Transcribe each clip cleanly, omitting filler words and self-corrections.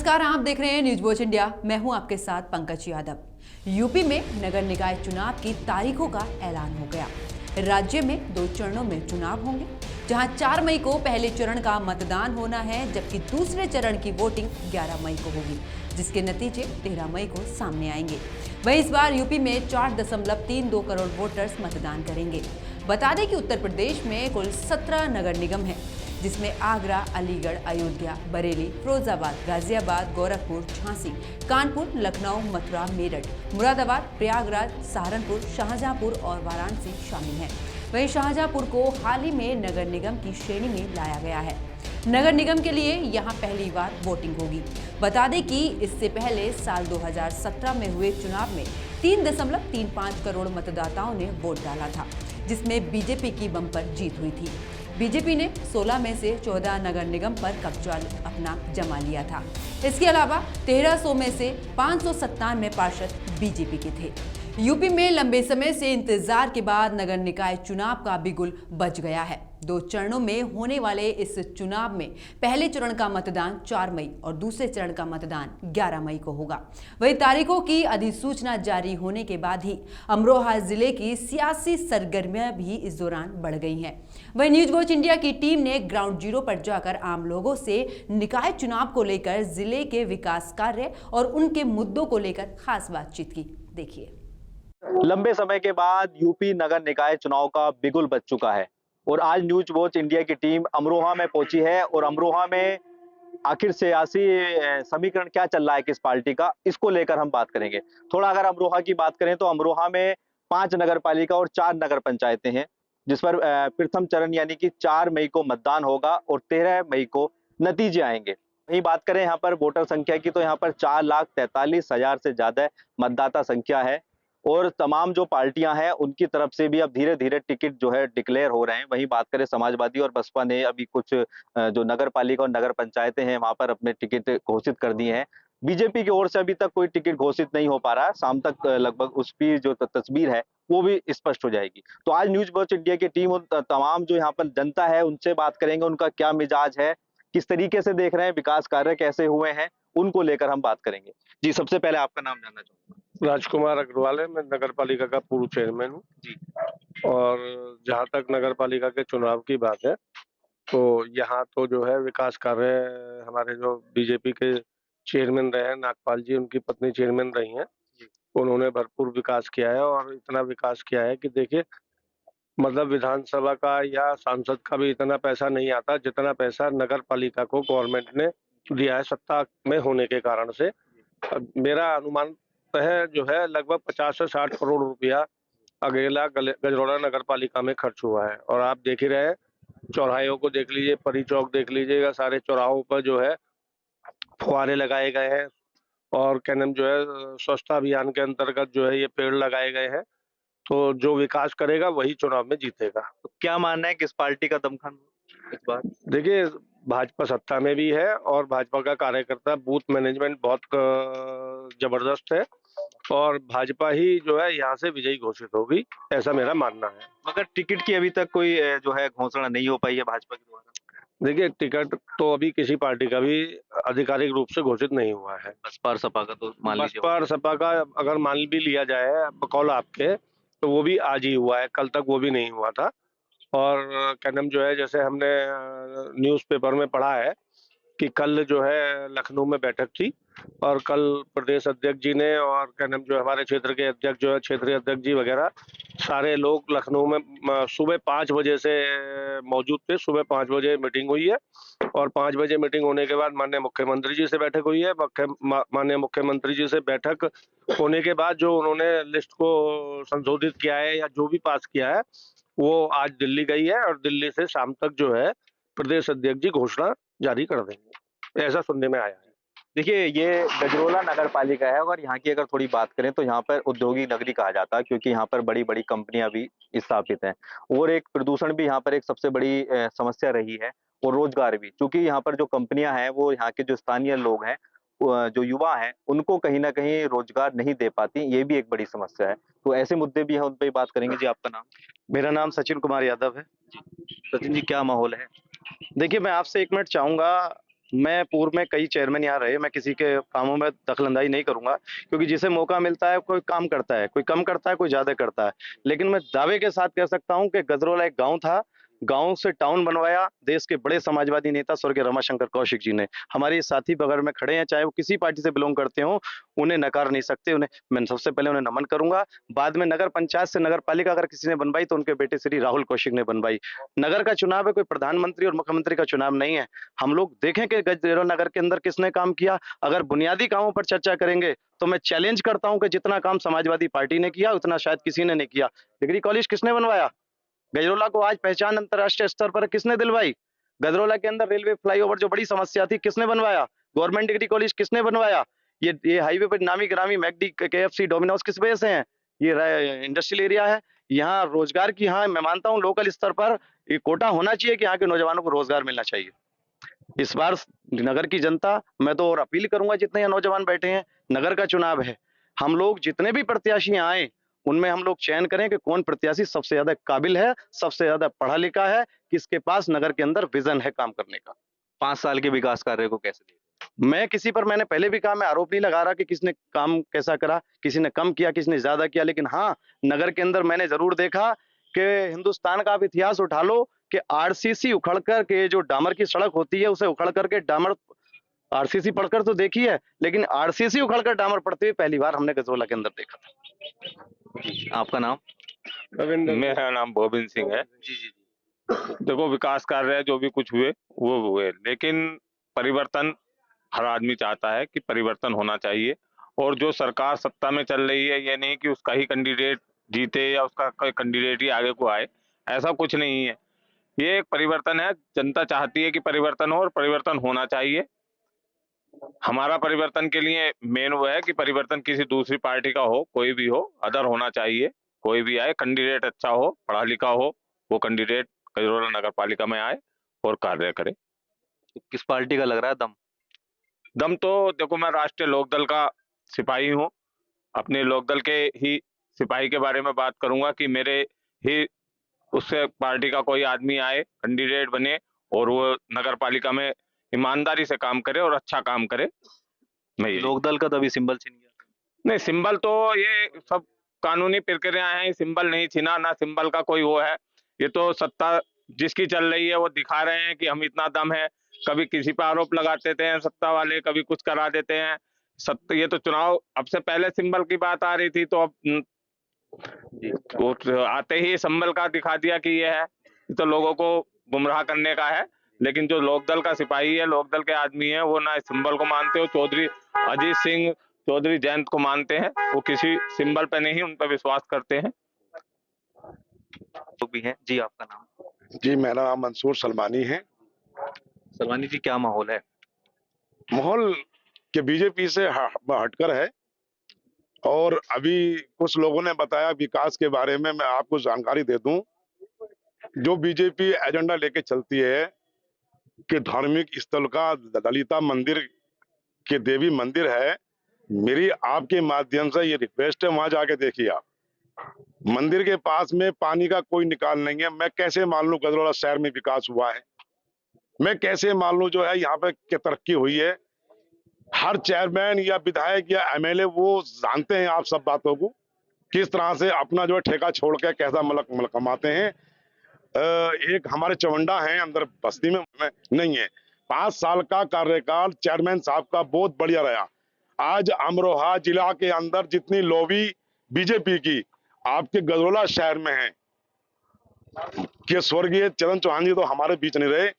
नमस्कार, आप देख रहे हैं न्यूज वॉच इंडिया। मैं हूं आपके साथ पंकज यादव। यूपी में नगर निकाय चुनाव की तारीखों का ऐलान हो गया। राज्य में 2 चरणों में चुनाव होंगे, जहां 4 मई को पहले चरण का मतदान होना है, जबकि दूसरे चरण की वोटिंग 11 मई को होगी, जिसके नतीजे 13 मई को सामने आएंगे। वहीं इस बार यूपी में 4.32 करोड़ वोटर्स मतदान करेंगे। बता दें कि उत्तर प्रदेश में कुल 17 नगर निगम हैं, जिसमें आगरा, अलीगढ़, अयोध्या, बरेली, फिरोजाबाद, गाजियाबाद, गोरखपुर, झांसी, कानपुर, लखनऊ, मथुरा, मेरठ, मुरादाबाद, प्रयागराज, सहारनपुर, शाहजहांपुर और वाराणसी शामिल हैं। वहीं शाहजहांपुर को हाल ही में नगर निगम की श्रेणी में लाया गया है। नगर निगम के लिए यहां पहली बार वोटिंग होगी। बता दें कि इससे पहले साल 2017 में हुए चुनाव में 3.35 करोड़ मतदाताओं ने वोट डाला था, जिसमें बीजेपी की बम्पर जीत हुई थी। बीजेपी ने 16 में से 14 नगर निगम पर कब्जा अपना जमा लिया था। इसके अलावा 1300 में से 597 पार्षद बीजेपी के थे। यूपी में लंबे समय से इंतजार के बाद नगर निकाय चुनाव का बिगुल बज गया है। 2 चरणों में होने वाले इस चुनाव में पहले चरण का मतदान 4 मई और दूसरे चरण का मतदान 11 मई को होगा। वही तारीखों की अधिसूचना जारी होने के बाद ही अमरोहा जिले की सियासी सरगर्मियां भी इस दौरान बढ़ गई हैं। वही न्यूज वॉच इंडिया की टीम ने ग्राउंड जीरो पर जाकर आम लोगों से निकाय चुनाव को लेकर जिले के विकास कार्य और उनके मुद्दों को लेकर खास बातचीत की। देखिए। लंबे समय के बाद यूपी नगर निकाय चुनाव का बिगुल बज चुका है और आज न्यूज वॉच इंडिया की टीम अमरोहा में पहुंची है और अमरोहा में आखिर सियासी समीकरण क्या चल रहा है किस पार्टी का, इसको लेकर हम बात करेंगे। थोड़ा अगर अमरोहा की बात करें तो अमरोहा में 5 नगर पालिका और 4 नगर पंचायतें हैं, जिस पर प्रथम चरण यानी कि 4 मई को मतदान होगा और 13 मई को नतीजे आएंगे। वहीं बात करें यहाँ पर वोटर संख्या की तो यहाँ पर 4,43,000 से ज्यादा मतदाता संख्या है और तमाम जो पार्टियां हैं उनकी तरफ से भी अब धीरे धीरे टिकट जो है डिक्लेयर हो रहे हैं। वहीं बात करें समाजवादी और बसपा ने अभी कुछ जो नगर पालिका और नगर पंचायतें हैं वहां पर अपने टिकट घोषित कर दिए हैं। बीजेपी की ओर से अभी तक कोई टिकट घोषित नहीं हो पा रहा है। शाम तक लगभग उसकी जो तस्वीर है वो भी स्पष्ट हो जाएगी। तो आज न्यूज वॉच इंडिया की टीम और तमाम जो यहाँ पर जनता है उनसे बात करेंगे, उनका क्या मिजाज है, किस तरीके से देख रहे हैं, विकास कार्य कैसे हुए हैं, उनको लेकर हम बात करेंगे। जी, सबसे पहले आपका नाम जानना चाहूंगा। राजकुमार अग्रवाल है, मैं नगर पालिका का पूर्व चेयरमैन हूँ जी। और जहाँ तक नगर पालिका के चुनाव की बात है तो यहाँ तो जो है विकास कार्य हमारे जो बीजेपी के चेयरमैन रहे हैं नागपाल जी, उनकी पत्नी चेयरमैन रही हैं, उन्होंने भरपूर विकास किया है और इतना विकास किया है कि देखिए मतलब विधानसभा का या सांसद का भी इतना पैसा नहीं आता जितना पैसा नगर पालिका को गवर्नमेंट ने दिया है सत्ता में होने के कारण से। मेरा अनुमान है जो है लगभग 50 से 60 करोड़ रुपया अकेला गजरौला नगर पालिका में खर्च हुआ है। और आप देख ही रहे हैं, चौराहों को देख लीजिए, परी चौक देख लीजिएगा, सारे चौराहों पर जो है फुहारे लगाए गए हैं और क्या नाम जो है स्वच्छता अभियान के अंतर्गत जो है ये पेड़ लगाए गए हैं। तो जो विकास करेगा वही चुनाव में जीतेगा। तो क्या मानना है किस पार्टी का दमखम इस बार? देखिए, भाजपा सत्ता में भी है और भाजपा का कार्यकर्ता बूथ मैनेजमेंट बहुत जबरदस्त है और भाजपा ही जो है यहाँ से विजयी घोषित होगी, ऐसा मेरा मानना है। मगर टिकट की अभी तक कोई जो है घोषणा नहीं हो पाई है भाजपा के द्वारा। देखिए, टिकट तो अभी किसी पार्टी का भी आधिकारिक रूप से घोषित नहीं हुआ है। बसपा और सपा का तो मान लीजिए। बसपा और सपा का अगर मान भी लिया जाए बकौल आपके, तो वो भी आज ही हुआ है, कल तक वो भी नहीं हुआ था। और क्या नाम जो है जैसे हमने न्यूज़पेपर में पढ़ा है कि कल जो है लखनऊ में बैठक थी और कल प्रदेश अध्यक्ष जी ने और क्या नाम जो हमारे क्षेत्र के अध्यक्ष जो है क्षेत्रीय अध्यक्ष जी वगैरह सारे लोग लखनऊ में सुबह 5 बजे से मौजूद थे। सुबह 5 बजे मीटिंग हुई है और 5 बजे मीटिंग होने के बाद माननीय मुख्यमंत्री जी से बैठक हुई है। माननीय मुख्यमंत्री जी से बैठक होने के बाद जो उन्होंने लिस्ट को संशोधित किया है या जो भी पास किया है वो आज दिल्ली गई है और दिल्ली से शाम तक जो है प्रदेश अध्यक्ष जी घोषणा जारी कर देंगे, ऐसा सुनने में आया है। देखिए, ये गजरौला नगर पालिका है और यहाँ की अगर थोड़ी बात करें तो यहाँ पर औद्योगिक नगरी कहा जाता है, क्योंकि यहाँ पर बड़ी बड़ी कंपनियां भी स्थापित हैं और एक प्रदूषण भी यहाँ पर एक सबसे बड़ी समस्या रही है और रोजगार भी, क्योंकि यहाँ पर जो कंपनियां हैं वो यहाँ के जो स्थानीय लोग हैं जो युवा हैं उनको कहीं ना कहीं रोजगार नहीं दे पाती, ये भी एक बड़ी समस्या है। तो ऐसे मुद्दे भी हैं, उन पर बात करेंगे। जी, आपका नाम? मेरा नाम सचिन कुमार यादव है। सचिन जी, क्या माहौल है? देखिए, मैं आपसे 1 मिनट चाहूंगा मैं पूर्व में कई चेयरमैन यहाँ रहे, मैं किसी के कामों में दखलंदाजी नहीं करूंगा, क्योंकि जिसे मौका मिलता है कोई काम करता है, कोई कम करता है, कोई ज्यादा करता है। लेकिन मैं दावे के साथ कह सकता हूं कि गजरोला एक गांव था, गांव से टाउन बनवाया देश के बड़े समाजवादी नेता स्वर्गीय रमाशंकर कौशिक जी ने। हमारे साथी बगल में खड़े हैं, चाहे वो किसी पार्टी से बिलोंग करते हो, उन्हें नकार नहीं सकते। उन्हें मैं सबसे पहले उन्हें नमन करूंगा। बाद में नगर पंचायत से नगर पालिका अगर किसी ने बनवाई तो उनके बेटे श्री राहुल कौशिक ने बनवाई। नगर का चुनाव है, कोई प्रधानमंत्री और मुख्यमंत्री का चुनाव नहीं है। हम लोग देखें कि गजरेला नगर के अंदर किसने काम किया। अगर बुनियादी कामों पर चर्चा करेंगे तो मैं चैलेंज करता हूं कि जितना काम समाजवादी पार्टी ने किया उतना शायद किसी ने नहीं किया। डिग्री कॉलेज किसने बनवाया? गजरोला को आज पहचान अंतर्राष्ट्रीय स्तर पर किसने दिलवाई? गजरोला के अंदर रेलवे फ्लाईओवर जो बड़ी समस्या थी किसने बनवाया? गवर्नमेंट डिग्री कॉलेज किसने बनवाया? ये हाईवे पर नामी गिरामी मैकडी, केएफसी, डोमिनोज किस वजह से हैं? ये इंडस्ट्रियल एरिया है। यहाँ रोजगार की, हाँ मैं मानता हूँ लोकल स्तर पर ये कोटा होना चाहिए कि यहाँ के नौजवानों को रोजगार मिलना चाहिए। इस बार नगर की जनता, मैं तो और अपील करूंगा, जितने यहाँ नौजवान बैठे हैं, नगर का चुनाव है, हम लोग जितने भी प्रत्याशी आए उनमें हम लोग चयन करें कि कौन प्रत्याशी सबसे ज्यादा काबिल है, सबसे ज्यादा पढ़ा लिखा है, किसके पास नगर के अंदर विजन है काम करने का। 5 साल के विकास कार्य को कैसे देखते मैं किसी पर, मैंने पहले भी कहा, मैं आरोप नहीं लगा रहा कि किसने काम कैसा करा, किसी ने कम किया, किसी ने ज्यादा किया। लेकिन हाँ, नगर के अंदर मैंने जरूर देखा कि हिंदुस्तान का आप इतिहास उठा लो कि आरसीसी उखड़ कर के, जो डामर की सड़क होती है उसे उखड़ करके डामर, आरसीसी पढ़कर तो देखी है, लेकिन आरसीसी उखड़ कर डामर पड़ते हुए पहली बार हमने गजरोला के अंदर देखा था। हैं? आपका नाम? मेरा नाम गोविंद सिंह है। जी, जी, जी। देखो, विकास कार्य जो भी कुछ हुए वो हुए, लेकिन परिवर्तन हर आदमी चाहता है कि परिवर्तन होना चाहिए। और जो सरकार सत्ता में चल रही है, ये नहीं कि उसका ही कैंडिडेट जीते या उसका कोई कैंडिडेट ही आगे को आए, ऐसा कुछ नहीं है। ये एक परिवर्तन है, जनता चाहती है कि परिवर्तन हो और परिवर्तन होना चाहिए। हमारा परिवर्तन के लिए मेन वो है कि परिवर्तन किसी दूसरी पार्टी का हो, कोई भी हो, अदर होना चाहिए। कोई भी आए, कैंडिडेट अच्छा हो, पढ़ा लिखा हो, वो कैंडिडेट गजरोला नगर पालिका में आए और कार्य करे। तो किस पार्टी का लग रहा है दम? दम तो देखो, मैं राष्ट्रीय लोकदल का सिपाही हूँ। अपने लोकदल के ही सिपाही के बारे में बात करूंगा कि मेरे ही उससे पार्टी का कोई आदमी आए, कैंडिडेट बने और वो नगर पालिका में ईमानदारी से काम करे और अच्छा काम करे। मैं यही- लोकदल का तो अभी सिंबल छिन गया। नहीं, सिंबल तो ये सब कानूनी प्रक्रियाएं हैं, सिंबल नहीं छिना, ना सिंबल का कोई वो है। ये तो सत्ता जिसकी चल रही है वो दिखा रहे हैं कि हम इतना दम है। कभी किसी पर आरोप लगाते थे सत्ता वाले, कभी कुछ करा देते हैं। ये तो चुनाव अब से पहले सिंबल की बात आ रही थी, तो अब वो तो आते ही सिंबल का दिखा दिया कि ये है। ये तो लोगों को गुमराह करने का है। लेकिन जो लोकदल का सिपाही है, लोकदल के आदमी है, वो ना इस सिंबल को मानते हो। चौधरी अजीत सिंह चौधरी जयंत को मानते हैं, वो किसी सिंबल पे नहीं, उन पर विश्वास करते हैं। तो भी हैं जी। आपका नाम? जी, मेरा नाम मंसूर सलमानी है। सलमानी जी, क्या माहौल है? माहौल के बीजेपी से हटकर है। और अभी कुछ लोगों ने बताया विकास के बारे में, मैं आपको जानकारी दे दूं। जो बीजेपी एजेंडा लेके चलती है कि धार्मिक स्थल का ललिता मंदिर के देवी मंदिर है, मेरी आपके माध्यम से ये रिक्वेस्ट है, वहां जाके देखिए आप। मंदिर के पास में पानी का कोई निकाल नहीं है। मैं कैसे मान लूं गजरोला शहर में विकास हुआ है? मैं कैसे मान लूं जो है यहाँ पे क्या तरक्की हुई है? हर चेयरमैन या विधायक या एमएलए वो जानते हैं आप सब बातों को, किस तरह से अपना जो है ठेका छोड़ के कैसा मलक कमाते हैं। एक हमारे चवंडा हैं अंदर बस्ती में नहीं है। 5 साल का कार्यकाल चेयरमैन साहब का बहुत बढ़िया रहा। आज अमरोहा जिला के अंदर जितनी लॉबी बीजेपी की आपके गजरोला शहर में है, कि स्वर्गीय चरण चौहान जी तो हमारे बीच नहीं रहे,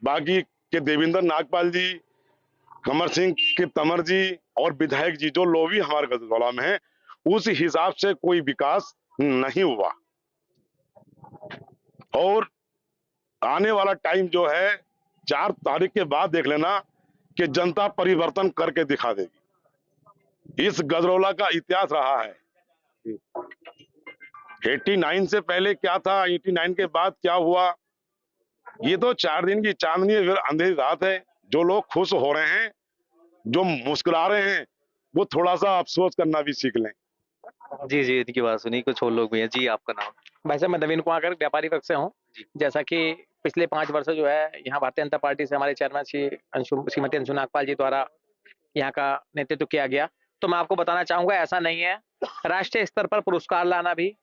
बाकी के देवेंद्र नागपाल जी, कमर सिंह के तमर जी और विधायक जी जो लॉबी हमारे गजरोला में है, उस हिसाब से कोई विकास नहीं हुआ। और आने वाला टाइम जो है 4 तारीख के बाद देख लेना कि जनता परिवर्तन करके दिखा देगी। इस गजरोला का इतिहास रहा है। 89 से पहले क्या था, 89 के बाद क्या हुआ, ये तो 4 दिन की चांदनी है, फिर अंधेरी रात है। जो लोग खुश हो रहे हैं, जो मुस्कुरा रहे हैं, वो थोड़ा सा अफसोस करना भी सीख लें। जी, इनकी बात सुनी। कुछ और लोग भी हैं जी। आपका नाम? भाई साहब, मैं नवीन कुमार व्यापारी वर्ग से हूँ। जैसा कि पिछले 5 वर्ष जो है यहाँ भारतीय जनता पार्टी से हमारे चेयरमैन श्रीमती अंशु नागपाल जी द्वारा यहाँ का नेतृत्व किया गया। तो मैं आपको बताना चाहूंगा, ऐसा नहीं है, राष्ट्रीय स्तर पर पुरस्कार लाना भी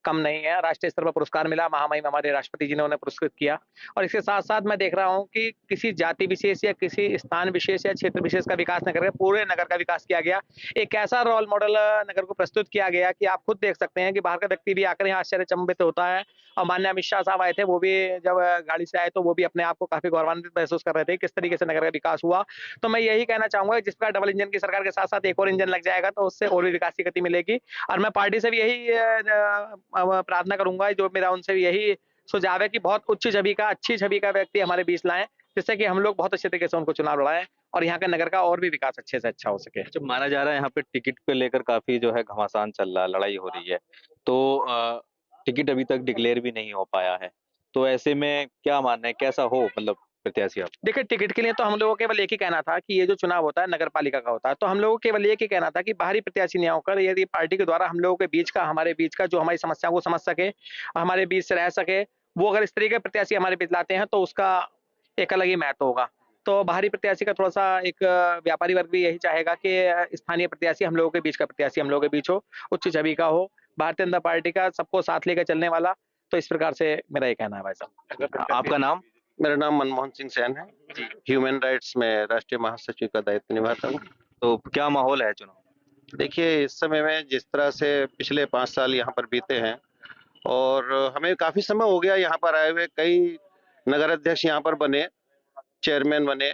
कम नहीं है। राष्ट्रीय स्तर पर पुरस्कार मिला, महामहिम हमारे राष्ट्रपति जी ने उन्हें पुरस्कृत किया। और इसके साथ साथ मैं देख रहा हूं कि किसी जाति विशेष या किसी स्थान विशेष या क्षेत्र विशेष का विकास न करके पूरे नगर का विकास किया गया। एक ऐसा रोल मॉडल नगर को प्रस्तुत किया गया कि आप खुद देख सकते हैं कि बाहर का व्यक्ति भी आकर यहाँ आश्चर्यचंबित होता है। और माननीय अमित शाह साहब आए थे, वो भी जब गाड़ी से आए तो वो भी अपने आप को काफी गौरवान्वित महसूस कर रहे थे किस तरीके से नगर का विकास हुआ। तो मैं यही कहना चाहूंगा, जिस प्रकार डबल इंजन की सरकार के साथ साथ एक और इंजन लग जाएगा तो उससे और भी विकास की गति मिलेगी। और मैं पार्टी से भी यही प्रार्थना करूंगा, जो मेरा उनसे भी यही सुझाव है कि बहुत उच्च छवि का, अच्छी छवि का व्यक्ति हमारे बीच लाएं, जिससे कि हम लोग बहुत अच्छे तरीके से उनको चुनाव लड़ाएं और यहाँ के नगर का और भी विकास अच्छे से अच्छा हो सके। जब माना जा रहा है यहाँ पे टिकट पे लेकर काफी जो है घमासान चल रहा है, लड़ाई हो रही है, तो टिकट अभी तक डिक्लेयर भी नहीं हो पाया है, तो ऐसे में क्या मानना है, कैसा हो मतलब प्रत्याशी आप? देखिए, टिकट के लिए तो हम लोगों को केवल एक ही कहना था कि ये जो चुनाव होता है नगर पालिका का होता है, तो हम लोगों को केवल एक ही कहना था कि बाहरी प्रत्याशी नहीं होकर यदि पार्टी के द्वारा हम लोगों के बीच का, हमारे बीच का जो हमारी समस्याओं को समझ सके, हमारे बीच से रह सके, वो अगर इस तरीके के प्रत्याशी हमारे बीच लाते हैं तो उसका एक अलग ही महत्व होगा। तो बाहरी प्रत्याशी का थोड़ा सा एक व्यापारी वर्ग भी यही चाहेगा कि स्थानीय प्रत्याशी हम लोगों के बीच का प्रत्याशी हम लोगों के बीच हो, उच्च छवि का हो, भारतीय जनता पार्टी का सबको साथ लेकर चलने वाला। तो इस प्रकार से मेरा ये कहना है भाई साहब। आपका नाम? मेरा नाम मनमोहन सिंह सैन है जी। ह्यूमन राइट्स में राष्ट्रीय महासचिव का दायित्व निभाता हूँ। तो क्या माहौल है चुनाव? देखिए, इस समय में जिस तरह से पिछले 5 साल यहाँ पर बीते हैं और हमें काफी समय हो गया यहाँ पर आए हुए, कई नगर अध्यक्ष यहाँ पर बने, चेयरमैन बने,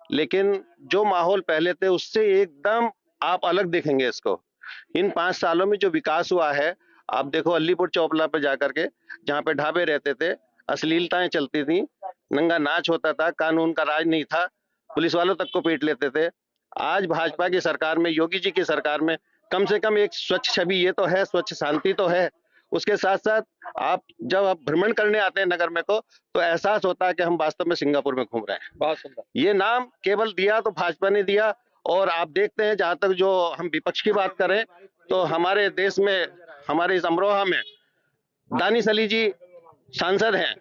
लेकिन जो माहौल पहले थे उससे एकदम आप अलग देखेंगे इसको। इन 5 सालों में जो विकास हुआ है, आप देखो अलीपुर चौपला पे जाकर के, जहाँ पे ढाबे रहते थे, अश्लीलताएं चलती थी, नंगा नाच होता था, कानून का राज नहीं था, पुलिस वालों तक को पीट लेते थे। आज भाजपा की सरकार में, योगी जी की सरकार में कम से कम एक स्वच्छ छवि ये तो है, स्वच्छ शांति तो है। उसके साथ साथ जब आप भ्रमण करने आते हैं नगर में को, तो एहसास होता है कि हम वास्तव में सिंगापुर में घूम रहे हैं। बहुत सुंदर। ये नाम केवल दिया तो भाजपा ने दिया। और आप देखते हैं, जहां तक जो हम विपक्ष की बात करें तो हमारे देश में, हमारे इस अमरोहा में दानिश अली जी सांसद हैं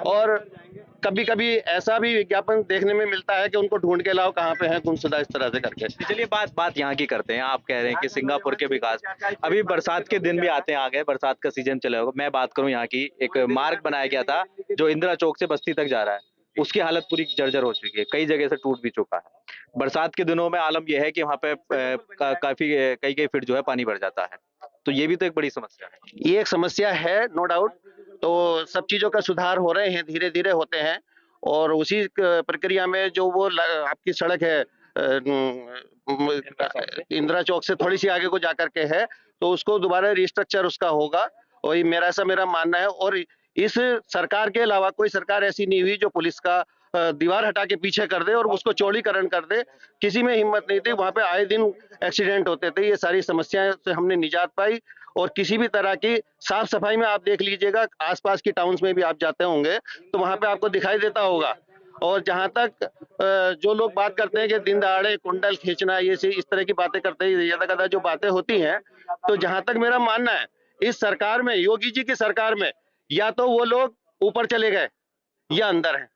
और कभी कभी ऐसा भी विज्ञापन देखने में मिलता है कि उनको ढूंढ के लाओ कहाँ पे हैं गुमशुदा, इस तरह से करके। चलिए बात यहाँ की करते हैं। आप कह रहे हैं कि सिंगापुर के विकास, अभी बरसात के दिन भी आते हैं, आ गए, बरसात का सीजन चले होगा। मैं बात करूं यहाँ की, एक मार्ग बनाया गया था जो इंदिरा चौक से बस्ती तक जा रहा है, उसकी हालत पूरी जर्जर हो चुकी है, कई जगह से टूट भी चुका है। बरसात के दिनों में आलम यह है कि वहाँ पे काफी कई फीट जो है पानी भर जाता है, तो ये भी तो एक बड़ी समस्या है। ये एक समस्या है, नो डाउट। तो सब चीजों का सुधार हो रहे हैं, धीरे धीरे होते हैं। और उसी प्रक्रिया में जो वो आपकी सड़क है इंदिरा चौक से थोड़ी सी आगे को जाकर के है, तो उसको दोबारा रिस्ट्रक्चर उसका होगा। और ये मेरा मानना है। और इस सरकार के अलावा कोई सरकार ऐसी नहीं हुई जो पुलिस का दीवार हटा के पीछे कर दे और उसको चौड़ीकरण कर दे। किसी में हिम्मत नहीं थी। वहां पे आए दिन एक्सीडेंट होते थे। ये सारी समस्याएं से हमने निजात पाई। और किसी भी तरह की साफ सफाई में आप देख लीजिएगा, आसपास की टाउन्स में भी आप जाते होंगे तो वहां पे आपको दिखाई देता होगा। और जहां तक जो लोग बात करते हैं कि दिन दहाड़े कुंडल खींचना, ये इस तरह की बातें करते हैं, ज्यादा जो बातें होती हैं, तो जहां तक मेरा मानना है, इस सरकार में, योगी जी की सरकार में, या तो वो लोग ऊपर चले गए या अंदर हैं।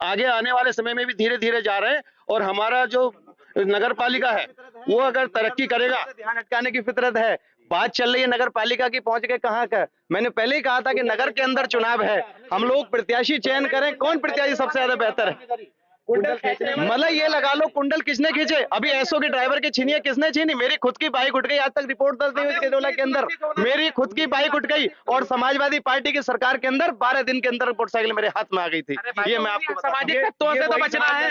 आगे आने वाले समय में भी धीरे धीरे जा रहे हैं। और हमारा जो नगर पालिका है वो अगर तरक्की करेगा, ध्यान अटकाने की फितरत है। बात चल रही है नगर पालिका की, पहुंच के कहाँ का? मैंने पहले ही कहा था कि नगर के अंदर चुनाव है, हम लोग प्रत्याशी चयन करें, कौन प्रत्याशी सबसे ज्यादा बेहतर है। मतलब ये लगा लो, कुंडल किसने खींचे? अभी एसओ के ड्राइवर की छीनी है, किसने छीनी? मेरी खुद की बाइक उठ गई, आज तक रिपोर्ट दर्ज नहीं हुई केडोला के अंदर, मेरी खुद की बाइक उठ गई। और समाजवादी पार्टी की सरकार के अंदर 12 दिन के अंदर मोटरसाइकिल मेरे हाथ में आ गई थी। ये मैं आपको सामाजिक तत्वों से तो बचना है।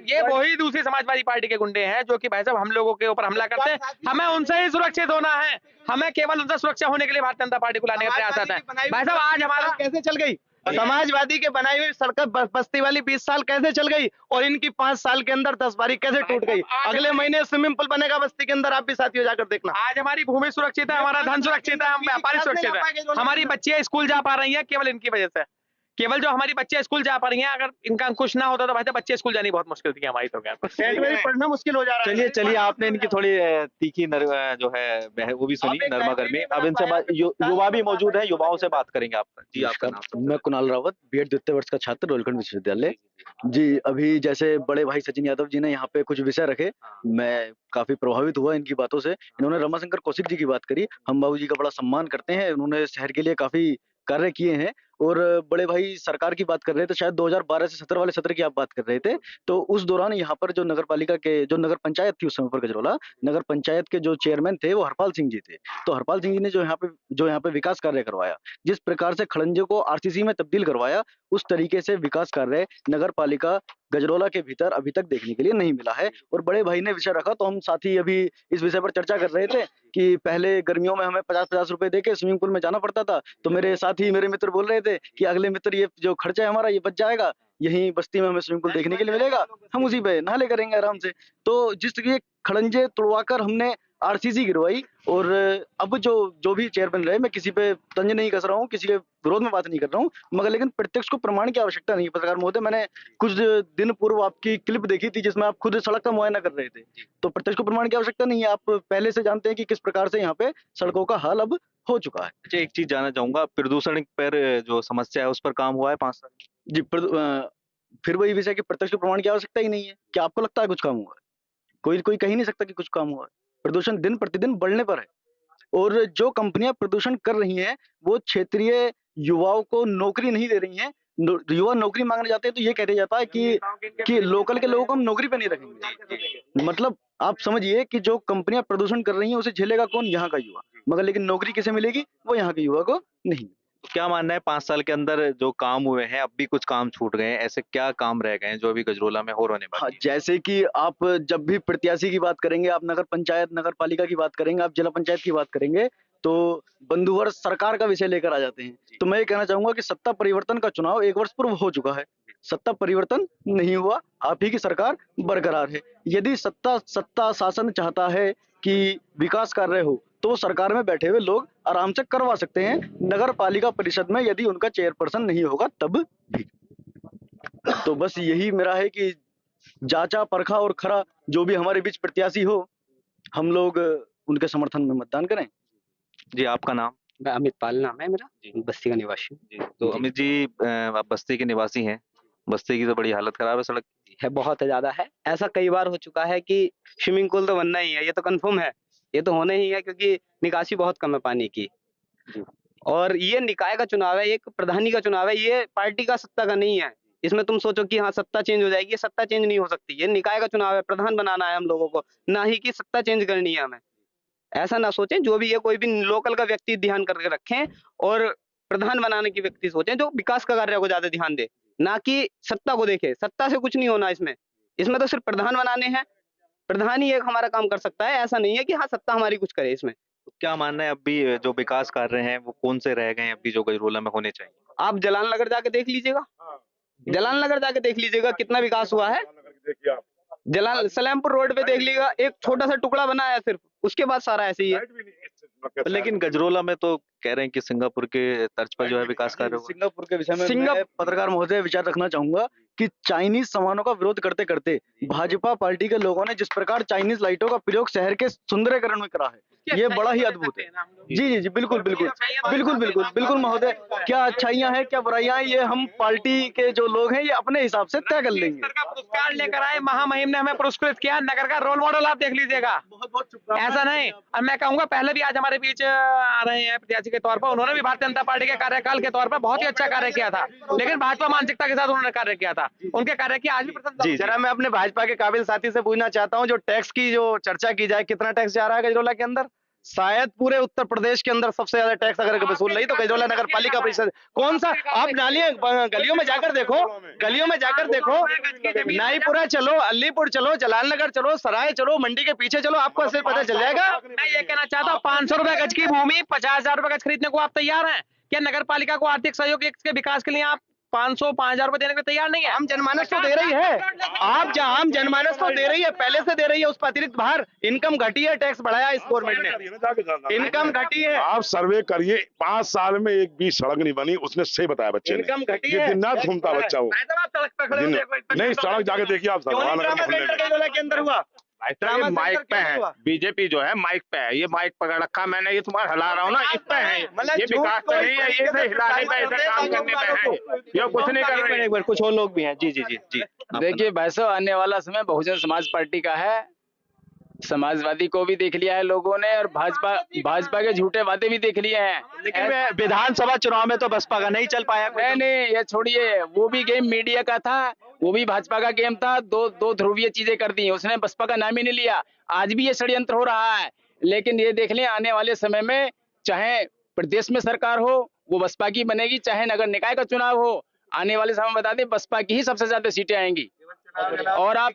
ये वही दूसरी समाजवादी पार्टी के गुंडे हैं जो कि भाई साहब हम लोगों के ऊपर हमला करते हैं। हमें उनसे ही सुरक्षित होना है। हमें केवल उनसे सुरक्षा होने के लिए भारतीय जनता पार्टी को लाने का प्रयास आता है। भाई साहब आज हमारा कैसे चल गई? समाजवादी के बनाई हुई सड़क बस्ती वाली 20 साल कैसे चल गई? और इनकी 5 साल के अंदर 10 बारी कैसे टूट गई? अगले महीने स्विमिंग पूल बनेगा बस्ती के अंदर, आप भी साथियों जाकर देखना। आज हमारी भूमि सुरक्षित है, हमारा धन सुरक्षित है, हम व्यापारी सुरक्षित है, हमारी बच्चियां स्कूल जा पा रही हैं केवल इनकी वजह से। केवल जो हमारी बच्चे स्कूल जा पा रही हैं, अगर इनका अंकुश ना होता तो भाई साहब बच्चे स्कूल जानी बहुत मुश्किल थी हमारी तो। क्या टेंट में भी पढ़ना मुश्किल हो जा रहा है। चलिए चलिए, आपने इनकी थोड़ी तीखी जो है वो भी सुनी, नरमा गर्मी। अब इनसे युवा भी मौजूद है, युवाओं से बात करेंगे आपका। जी, आपका नाम? मैं कुणाल रावत, बीएड द्वितीय वर्ष का छात्र, रोलखंड विश्वविद्यालय। जी, अभी जैसे बड़े भाई सचिन यादव जी ने यहाँ पे कुछ विषय रखे, मैं काफी प्रभावित हुआ इनकी बातों से। इन्होंने रमाशंकर कौशिक जी की बात करी, हम बाबू जी का बड़ा सम्मान करते हैं, उन्होंने शहर के लिए काफी कार्य किए हैं। और बड़े भाई सरकार की बात कर रहे थे, शायद 2012 से 17 वाले सत्र की आप बात कर रहे थे, तो उस दौरान यहाँ पर जो नगर पालिका के जो नगर पंचायत थी उस समय पर गजरौला, नगर पंचायत के जो चेयरमैन थे वो हरपाल सिंह जी थे। तो हरपाल सिंह जी ने जो यहाँ पे विकास कार्य करवाया, जिस प्रकार से खड़ंजे को आरसीसी में तब्दील करवाया, उस तरीके से विकास कार्य नगर पालिका गजरौला के भीतर अभी तक देखने के लिए नहीं मिला है। और बड़े भाई ने विषय रखा, तो हम साथ ही अभी इस विषय पर चर्चा कर रहे थे कि पहले गर्मियों में हमें 50-50 रुपए देके स्विमिंग पूल में जाना पड़ता था, तो मेरे साथी मेरे मित्र बोल रहे थे कि अगले मित्र ये जो खर्चा है हमारा ये बच जाएगा, यहीं बस्ती में हमें स्विमिंग पूल देखने के लिए मिलेगा, हम उसी पे नहा ले करेंगे आराम से। तो जिस तरीके खड़ंजे तुड़वाकर हमने आरसीसी गिरवाई, और अब जो भी चेयरमैन रहे, मैं किसी पे तंज नहीं कस रहा हूँ, किसी के विरोध में बात नहीं कर रहा हूँ, मगर लेकिन प्रत्यक्ष को प्रमाण की आवश्यकता नहीं है। पत्रकार महोदय, मैंने कुछ दिन पूर्व आपकी क्लिप देखी थी जिसमें आप खुद सड़क का मुआयना कर रहे थे, तो प्रत्यक्ष को प्रमाण की आवश्यकता नहीं है, आप पहले से जानते हैं कि किस प्रकार से यहाँ पे सड़कों का हाल अब हो चुका है। अच्छा, एक चीज जानना चाहूंगा, प्रदूषण पर जो समस्या है उस पर काम हुआ है 5 साल? जी, फिर वही विषय कि प्रत्यक्ष प्रमाण की आवश्यकता ही नहीं है। क्या आपको लगता है कुछ काम हुआ है? कोई कह ही नहीं सकता कि कुछ काम हुआ है। प्रदूषण दिन प्रतिदिन बढ़ने पर है, और जो कंपनियां प्रदूषण कर रही हैं वो क्षेत्रीय युवाओं को नौकरी नहीं दे रही हैं। युवा नौकरी मांगने जाते हैं तो ये कहते जाता है कि लोकल के लोगों को हम नौकरी पे नहीं रखेंगे। मतलब आप समझिए कि जो कंपनियां प्रदूषण कर रही हैं उसे झेलेगा कौन? यहाँ का युवा। मगर लेकिन नौकरी किसे मिलेगी? वो यहाँ के युवा को नहीं। क्या मानना है 5 साल के अंदर जो काम हुए हैं, अब भी कुछ काम छूट गए हैं, ऐसे क्या काम रह गए हैं जो अभी गजरौला में और होने हाँ, बाकी हैं? जैसे कि आप जब भी प्रत्याशी की बात करेंगे, आप नगर पंचायत नगर पालिका की बात करेंगे, आप जिला पंचायत की बात करेंगे, तो बंधुवर्ष सरकार का विषय लेकर आ जाते हैं। तो मैं ये कहना चाहूंगा कि सत्ता परिवर्तन का चुनाव 1 वर्ष पूर्व हो चुका है, सत्ता परिवर्तन नहीं हुआ, आप ही की सरकार बरकरार है। यदि सत्ता शासन चाहता है कि विकास कार्य हो, तो सरकार में बैठे हुए लोग आराम से करवा सकते हैं, नगर पालिका परिषद में यदि उनका चेयरपर्सन नहीं होगा तब भी। तो बस यही मेरा है कि जांचा परखा और खरा जो भी हमारे बीच प्रत्याशी हो, हम लोग उनके समर्थन में मतदान करें। जी, आपका नाम? मैं अमित पाल नाम है मेरा, बस्ती का निवासी हूँ। जी, तो अमित जी, आप बस्ती के निवासी हैं, बस्ती की तो बड़ी हालत खराब है सड़क की। है, बहुत ज्यादा है। ऐसा कई बार हो चुका है कि स्विमिंग पूल तो बनना ही है, ये तो कंफर्म है, ये तो होना ही है, क्योंकि निकासी बहुत कम है पानी की। और ये निकाय का चुनाव है, एक प्रधानी का चुनाव है, ये पार्टी का सत्ता का नहीं है। इसमें तुम सोचो कि हाँ सत्ता चेंज हो जाएगी, ये सत्ता चेंज नहीं हो सकती। ये निकाय का चुनाव है, प्रधान बनाना है हम लोगों को, ना ही कि सत्ता चेंज करनी है हमें। ऐसा ना सोचें, जो भी है कोई भी लोकल का व्यक्ति ध्यान करके रखें, और प्रधान बनाने की व्यक्ति सोचें जो विकास का कार्य को ज्यादा ध्यान दे, ना कि सत्ता को देखे। सत्ता से कुछ नहीं होना इसमें तो सिर्फ प्रधान बनाने हैं, प्रधान ही एक हमारा काम कर सकता है। ऐसा नहीं है कि हाँ सत्ता हमारी कुछ करे इसमें। तो क्या मानना है, अब भी जो विकास कार्य हैं वो कौन से रह गए हैं अभी जो गजरौला में होने चाहिए? आप जलाल नगर जाके देख लीजिएगा, जलाल नगर जाके देख लीजिएगा कितना विकास हुआ है। जलाल सलेमपुर रोड पे देख लीजिएगा, एक छोटा सा टुकड़ा बना है सिर्फ, उसके बाद सारा ऐसे ही है। लेकिन गजरौला में तो कह रहे हैं कि सिंगापुर के तर्ज पर जो है विकास कार्य हुआ। सिंगापुर के विषय में मैं पत्रकार महोदय विचार रखना चाहूंगा कि चाइनीज सामानों का विरोध करते करते भाजपा पार्टी के लोगों ने जिस प्रकार चाइनीज लाइटों का प्रयोग शहर के सुंदरीकरण में करा है, ये बड़ा ही अद्भुत है। जी जी जी, बिल्कुल बिल्कुल बिल्कुल बिल्कुल बिल्कुल महोदय, क्या अच्छाइयाँ हैं क्या बुराइयां हैं, ये हम पार्टी के जो लोग हैं ये अपने हिसाब से तय कर लेंगे। पुरस्कार लेकर आए, महामहिम ने हमें पुरस्कृत किया, नगर का रोल मॉडल आप देख लीजिएगा। ऐसा नहीं, और मैं कहूंगा पहले भी आज हमारे बीच आ रहे हैं प्रत्याशी के तौर पर, उन्होंने भी भारतीय जनता पार्टी के कार्यकाल के तौर पर बहुत ही अच्छा कार्य किया था, लेकिन भाजपा मानसिकता के साथ उन्होंने कार्य किया था, उनके कार्य की आज भी प्रशंसा। जरा मैं अपने भाजपा के काबिल साथी से पूछना चाहता हूं, जो टैक्स की जो चर्चा की जाए, कितना टैक्स जा रहा है गजरौला के अंदर? शायद पूरे उत्तर प्रदेश के अंदर सबसे ज्यादा टैक्स अगर वसूल नहीं तो गजरौला नगर पालिका परिषद। कौन सा? आप नालियां गलियों में जाकर देखो, गलियों में जाकर देखो, नाईपुरा चलो, अलीपुर चलो, जलाल नगर चलो, सराय चलो, मंडी के पीछे चलो, आपको असली पता चल जाएगा। मैं ये कहना चाहता हूँ, 500 रुपए गज की भूमि 50,000 रुपए गज खरीदने को आप तैयार हैं क्या? नगर पालिका को आर्थिक सहयोग के विकास के लिए आप 500 5000 रुपए देने के लिए तैयार नहीं है। आम जनमानस तो दे रही है, आम जनमानस तो दे रही है, पहले से दे रही है। उस पर अतिरिक्त बाहर इनकम घटी है, टैक्स बढ़ाया इस गवर्नमेंट ने, इनकम घटी है। आप सर्वे करिए, 5 साल में एक भी सड़क नहीं बनी, उसने सही बताया बच्चे ने। इनकम घटी ये है। दिन रात घूमता बच्चा वो। आप सड़क पे खड़े हो, नहीं, सड़क जाके देखिए आप, क्यों नहीं ड्रामा सेंटर गजरोला के अंदर हुआ? ये माइक पे है, बीजेपी जो है माइक पे है, ये माइक पकड़ रखा मैंने, ये तुम्हारा हिला रहा हूँ ना, इस पे है ये विकास पे नहीं है, ये से हिलाने पे, ऐसे काम करने पे है, ये कुछ नहीं कर रहे। एक बार कुछ और लोग भी हैं। जी जी जी जी। देखिए भाई साहब, आने वाला समय बहुजन समाज पार्टी का है। समाजवादी को भी देख लिया है लोगों ने, और भाजपा के झूठे वादे भी देख लिए हैं। लेकिन विधानसभा चुनाव में तो बसपा का नहीं चल पाया। नहीं, ये छोड़िए, वो भी गेम मीडिया का था, वो भी भाजपा का गेम था। दो ध्रुवीय चीजें कर दी, उसने बसपा का नाम ही नहीं लिया। आज भी ये षड्यंत्र हो रहा है। लेकिन ये देख लें, आने वाले समय में चाहे प्रदेश में सरकार हो वो बसपा की बनेगी, चाहे नगर निकाय का चुनाव हो, आने वाले समय में बता दें बसपा की ही सबसे ज्यादा सीटें आएंगी। और आप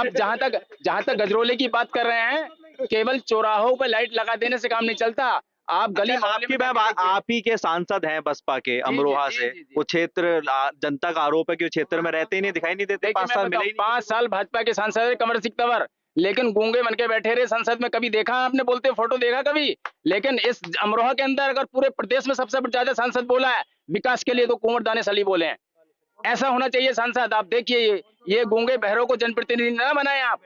जहां तक गजरोले की बात कर रहे हैं, केवल चौराहों पर लाइट लगा देने से काम नहीं चलता। आप गली आपकी आप ही के सांसद हैं बसपा के अमरोहा से, वो क्षेत्र जनता का आरोप है कि वो क्षेत्र में रहते ही नहीं, दिखाई नहीं देते। 5 साल मिले ही नहीं। 5 साल भाजपा के सांसद कमर सिंह तंवर, लेकिन गूंगे बन के बैठे रहे संसद में। कभी देखा आपने बोलते फोटो देखा कभी? लेकिन इस अमरोहा के अंदर अगर पूरे प्रदेश में सबसे ज्यादा सांसद बोला है विकास के लिए तो कुंवर दानिश अली बोले हैं। ऐसा होना चाहिए सांसद। आप देखिए, ये गूंगे बहरों को जनप्रतिनिधि ना बनाए आप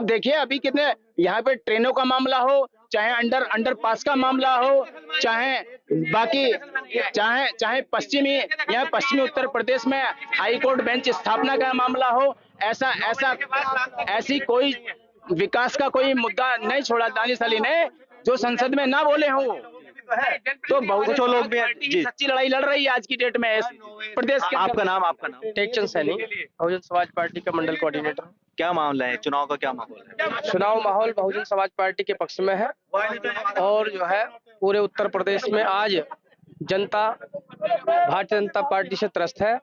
देखिए अभी कितने यहाँ पे ट्रेनों का मामला हो, चाहे अंडर पास का मामला हो, चाहे पश्चिमी उत्तर प्रदेश में हाई कोर्ट बेंच स्थापना का मामला हो, ऐसी कोई विकास का कोई मुद्दा नहीं छोड़ा दानिश अली ने जो संसद में ना बोले हो। तो बहुत लोग भी सच्ची लड़ाई लड़ रही है आज की डेट में प्रदेश के। आपका नाम? टेकचंद सैनी, बहुजन समाज पार्टी का मंडल कोऑर्डिनेटर। क्या मामला है चुनाव का? क्या माहौल है? चुनाव माहौल बहुजन समाज पार्टी के पक्ष में है, और जो है पूरे उत्तर प्रदेश में आज जनता भारतीय जनता पार्टी से त्रस्त है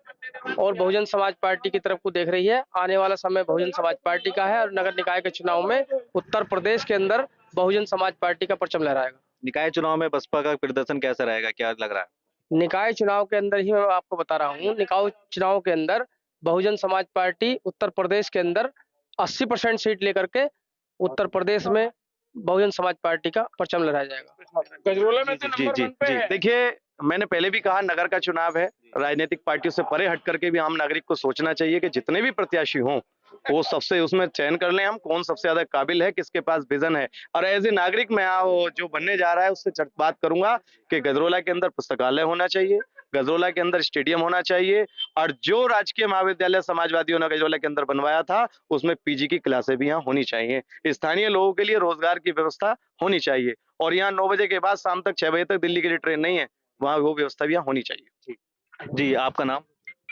और बहुजन समाज पार्टी की तरफ को देख रही है। आने वाला समय बहुजन समाज पार्टी का है और नगर निकाय के चुनाव में उत्तर प्रदेश के अंदर बहुजन समाज पार्टी का परचम लहराएगा। निकाय चुनाव में बसपा का प्रदर्शन कैसा रहेगा, क्या लग रहा है? निकाय चुनाव के अंदर ही मैं आपको बता रहा हूँ, निकाय चुनाव के अंदर बहुजन समाज पार्टी उत्तर प्रदेश के अंदर 80% सीट लेकर के उत्तर प्रदेश में बहुजन समाज पार्टी का परचम लहराया जाएगा। गजरोला में जी जी जी। देखिए, मैंने पहले भी कहा नगर का चुनाव है, राजनीतिक पार्टियों से परे हट करके भी आम नागरिक को सोचना चाहिए कि जितने भी प्रत्याशी हों वो सबसे उसमें चयन कर लें हम कौन सबसे ज्यादा काबिल है, किसके पास विजन है। और एज ए नागरिक मैं जो बनने जा रहा है उससे बात करूंगा कि गजरोला के अंदर पुस्तकालय होना चाहिए, गजरोला के अंदर स्टेडियम होना चाहिए, और जो राजकीय महाविद्यालय समाजवादियों ने गजरोला के अंदर बनवाया था उसमें पीजी की क्लासें भी यहाँ होनी चाहिए। स्थानीय लोगों के लिए रोजगार की व्यवस्था होनी चाहिए, और यहाँ 9 बजे के बाद शाम तक 6 बजे तक दिल्ली के लिए ट्रेन नहीं है, वहाँ वो व्यवस्था भी यहाँ होनी चाहिए। जी, आपका नाम?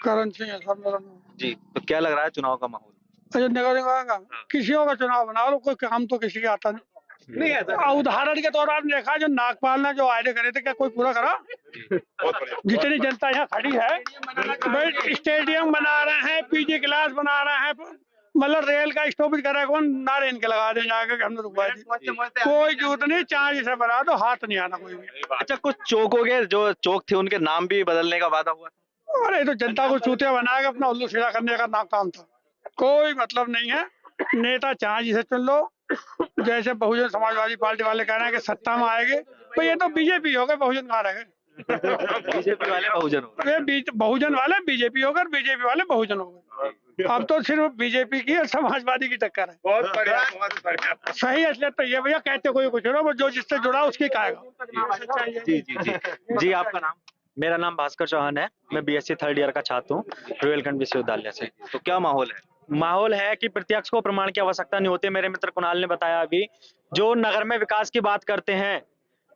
करण सिंह है सर मेरा नाम। जी, तो क्या लग रहा है चुनाव का माहौल? नगर निकाय का किसी का चुनाव बना लो, कोई काम तो किसी का आता नहीं है। उदाहरण के तौर पर आपने देखा जो नागपाल ने जो वायदे करे थे क्या कोई पूरा करा? जितनी जनता यहाँ खड़ी है, भाई स्टेडियम बना रहे हैं, पीजी क्लास बना रहे हैं, मतलब रेल का स्टॉपेज करे कौन, नारे इनके लगा दे जाके हमने रुकवा दी। कोई जरूरत नहीं, चार्ज से बना दो, हाथ नहीं आना कोई भी। अच्छा, कुछ चौकों के जो चौक थे उनके नाम भी बदलने का वादा हुआ था? अरे तो जनता को चूतिया बना के अपना उल्लू सीधा करने का काम था, कोई मतलब नहीं है। नेता चाहे जिसे चुन लो, जैसे बहुजन समाजवादी पार्टी वाले कह रहे हैं कि सत्ता में आएंगे, तो ये तो बीजेपी हो गए, बहुजन कहाँ रह गए? बीजेपी वाले बहुजन हो गए, बहुजन वाले बीजेपी हो गए, बीजेपी वाले बहुजन हो गए। अब तो सिर्फ बीजेपी की और समाजवादी की टक्कर है। बहुत बढ़िया। सही असलियत तो ये भैया कहते कोई कुछ हो, जो जिससे जुड़ा उसकी कहेगा। जी जी जी जी। आपका नाम? मेरा नाम भास्कर चौहान है, मैं बीएससी 3rd ईयर का छात्र हूँ रोहिलखंड विश्वविद्यालय से। तो क्या माहौल है? माहौल है कि प्रत्यक्ष को प्रमाण की आवश्यकता नहीं होती। मेरे मित्र कुणाल ने बताया अभी, जो नगर में विकास की बात करते हैं,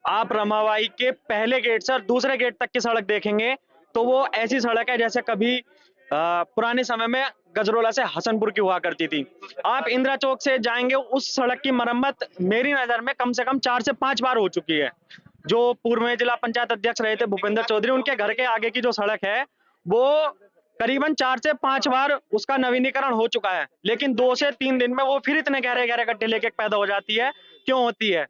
आप रमाबाई के पहले गेट से और दूसरे गेट तक की सड़क देखेंगे तो वो ऐसी सड़क है जैसे कभी पुराने समय में गजरोला से हसनपुर की हुआ करती थी। आप इंदिरा चौक से जाएंगे, उस सड़क की मरम्मत मेरी नजर में कम से कम 4 से 5 बार हो चुकी है। जो पूर्व में जिला पंचायत अध्यक्ष रहे थे भूपेंद्र चौधरी, उनके घर के आगे की जो सड़क है वो करीबन 4 से 5 बार उसका नवीनीकरण हो चुका है, लेकिन 2 से 3 दिन में वो फिर इतने गहरे गहरे गड्ढे लेके पैदा हो जाती है। क्यों होती है?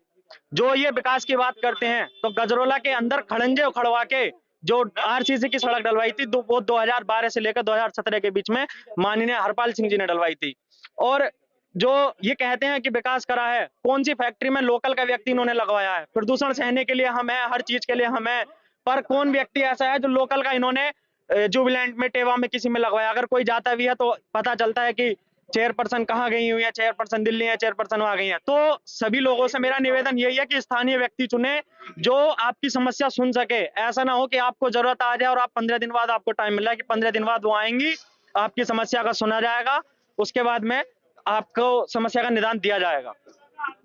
जो ये विकास की बात करते हैं तो गजरोला के अंदर खड़ंजे उखड़वा के जो आरसीसी की सड़क डलवाई थी वो 2012 से लेकर 2017 के बीच में माननीय हरपाल सिंह जी ने डलवाई थी। और जो ये कहते हैं कि विकास करा है, कौन सी फैक्ट्री में लोकल का व्यक्ति इन्होंने लगवाया है? प्रदूषण सहने के लिए हम है, हर चीज के लिए हम है, पर कौन व्यक्ति ऐसा है जो लोकल का इन्होंने जुबिलैंड में, टेवा में किसी में लगवाया? अगर कोई जाता भी है तो पता चलता है कि चेयरपर्सन कहाँ गई हुई है, चेयरपर्सन दिल्ली है, चेयरपर्सन वहां गई है। तो सभी लोगों से मेरा निवेदन यही है कि स्थानीय व्यक्ति चुने जो आपकी समस्या सुन सके। ऐसा ना हो कि आपको जरूरत आ जाए और आप 15 दिन बाद आपको टाइम मिला कि 15 दिन बाद वो आएंगी, आपकी समस्या का सुना जाएगा, उसके बाद में आपको समस्या का निदान दिया जाएगा।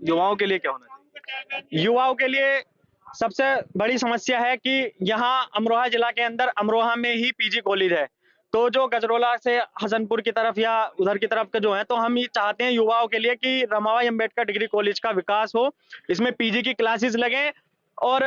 युवाओं के लिए क्या होना चाहिए? युवाओं के लिए सबसे बड़ी समस्या है कि यहाँ अमरोहा जिला के अंदर अमरोहा में ही पीजी कॉलेज है, तो जो गजरोला से हसनपुर की तरफ या उधर की तरफ के जो है, तो हम ये चाहते हैं युवाओं के लिए कि रमाबाई अंबेडकर डिग्री कॉलेज का विकास हो, इसमें पीजी की क्लासेस लगे। और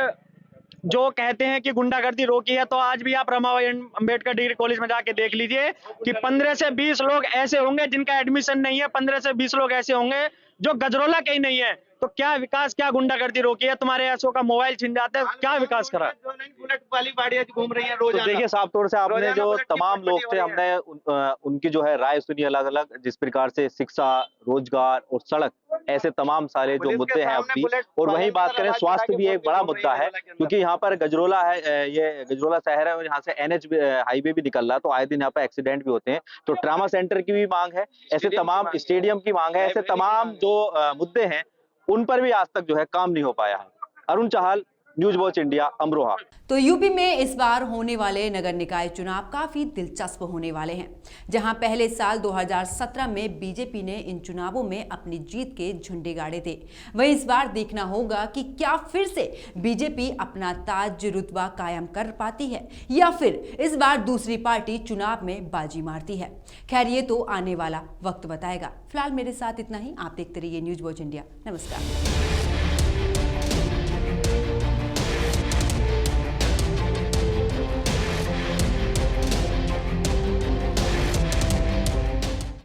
जो कहते हैं कि गुंडागर्दी रोकी है, तो आज भी आप रमाबाई अंबेडकर डिग्री कॉलेज में जाके देख लीजिए कि 15 से 20 लोग ऐसे होंगे जिनका एडमिशन नहीं है, 15 से 20 लोग ऐसे होंगे जो गजरोला के ही नहीं है। तो क्या विकास, क्या गुंडागर्दी रोकी है? तुम्हारे ऐसो का मोबाइल छिन जाता है, क्या विकास करा? घूम रही है रोज। तो देखिए, साफ तौर से आपने जो तमाम लोग थे, हमने उनकी जो है राय सुनी अलग अलग, जिस प्रकार से शिक्षा, रोजगार और सड़क ऐसे तमाम सारे जो मुद्दे हैं अभी। और वहीं बात करें, स्वास्थ्य भी एक बड़ा मुद्दा है, क्योंकि यहाँ पर गजरोला है, ये गजरोला शहर है और यहाँ से NH हाईवे भी निकल रहा है, तो आए दिन यहाँ पर एक्सीडेंट भी होते हैं। तो ट्रामा सेंटर की भी मांग है, ऐसे तमाम स्टेडियम की मांग है, ऐसे तमाम जो मुद्दे हैं उन पर भी आज तक जो है काम नहीं हो पाया है। अरुण चाहल, न्यूज वॉच इंडिया, अमरोहा। तो यूपी में इस बार होने वाले नगर निकाय चुनाव काफी दिलचस्प होने वाले हैं। जहां पहले साल 2017 में बीजेपी ने इन चुनावों में अपनी जीत के झंडे गाड़े थे, वहीं इस बार देखना होगा कि क्या फिर से बीजेपी अपना ताज रुतबा कायम कर पाती है या फिर इस बार दूसरी पार्टी चुनाव में बाजी मारती है। खैर, ये तो आने वाला वक्त बताएगा। फिलहाल मेरे साथ इतना ही। आप देखते रहिए न्यूज वॉच इंडिया। नमस्कार।